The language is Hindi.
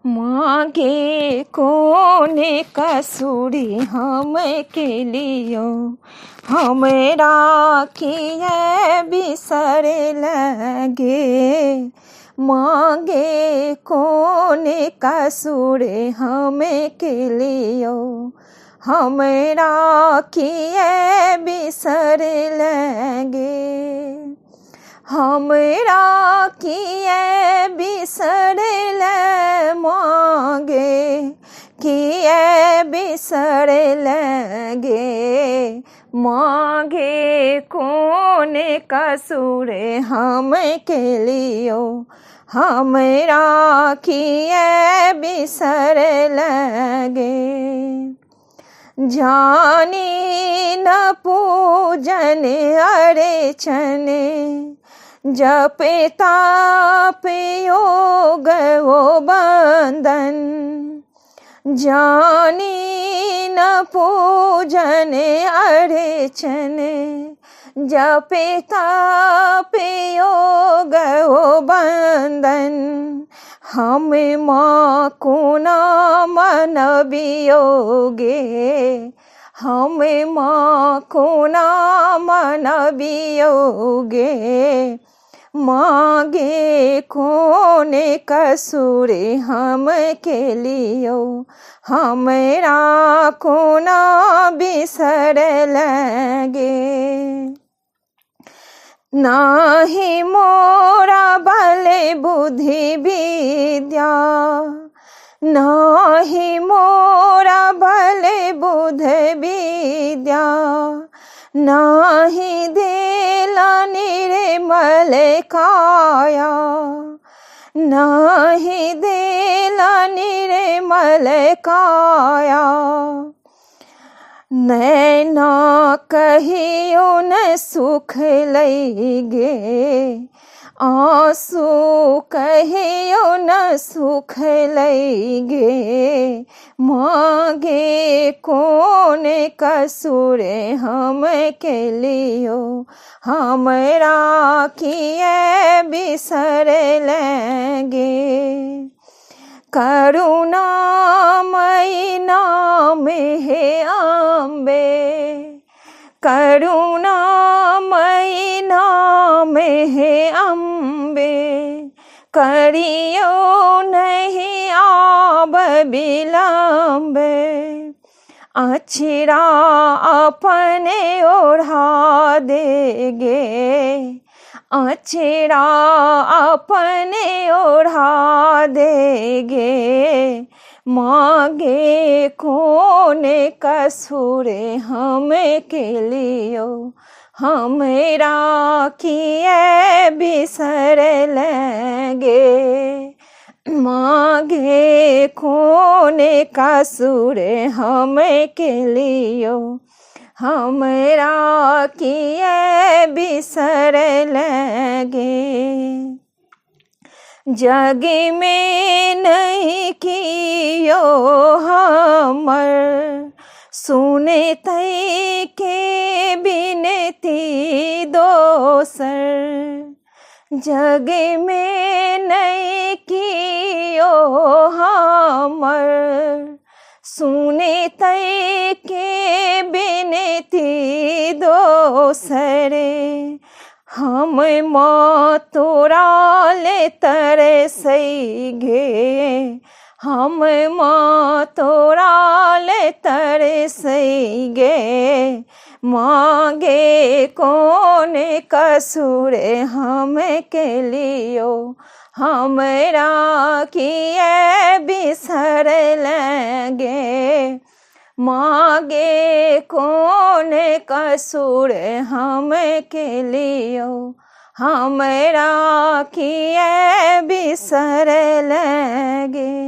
मागे कोने कसूरी हम के लियो, हमरा किए बिसरे लगे। मागे कोने कसूरे हम के लियो, हमरा किए बिसरे लगे। हमरा किए बिसरल मागे, किए बिसरल गे। मागे कोने कसूर हम के लियो, हमरा किए बिसरल गे। जानी न पूजन अर्चने, जपे ताप योग वो बंदन। जानी न पूजन अर्चने, जपे ताप योग वो बंदन। हम माँ को नाम नबियोगे, हम माँ को नाम नबियोगे। मागे कोने कसूरे हम के लियो, हमरा को ना बिसर लगे। नाही मोरा बल बुद्धि विद्या, नाही मोरा बल बुद्धि विद्या। नाही देला निर्मल काया, नाही देला निर्मल काया। नैना कहियो न सुख लैगे, आंसू कहियो न सुख लैगे। मागे कोने कसूर हम के लियो, हमरा किए बिसर लगे। करुणामयी नाम हे अम्बे, करुणामयी नाम हे अम्बे। करियो नहीं आब विलम्ब, अछिरा अपने ओढ़ा देगे। अछिरा अपने ओढ़ा देगे। मागे कोने कसूरे हम के लियो, हमरा किए बिसर लगे। मागे कोने कसूरे हम के लियो, हमरा किए बिसर लगे। जग में नहीं कियो हमर, सुने तई के बिनती दोसर। जग में नहीं कियो हमर, सुने तई के बिनती दोसरे। हम माँ तोरा ले तरसैगे, हम माँ तोरा ले तरसैगे। मागे कोने कसूर हम के लियो, हमरा किए बिसर लगे। मागे कोने कसूर हम के लियो, हमरा किए बिसर लगे।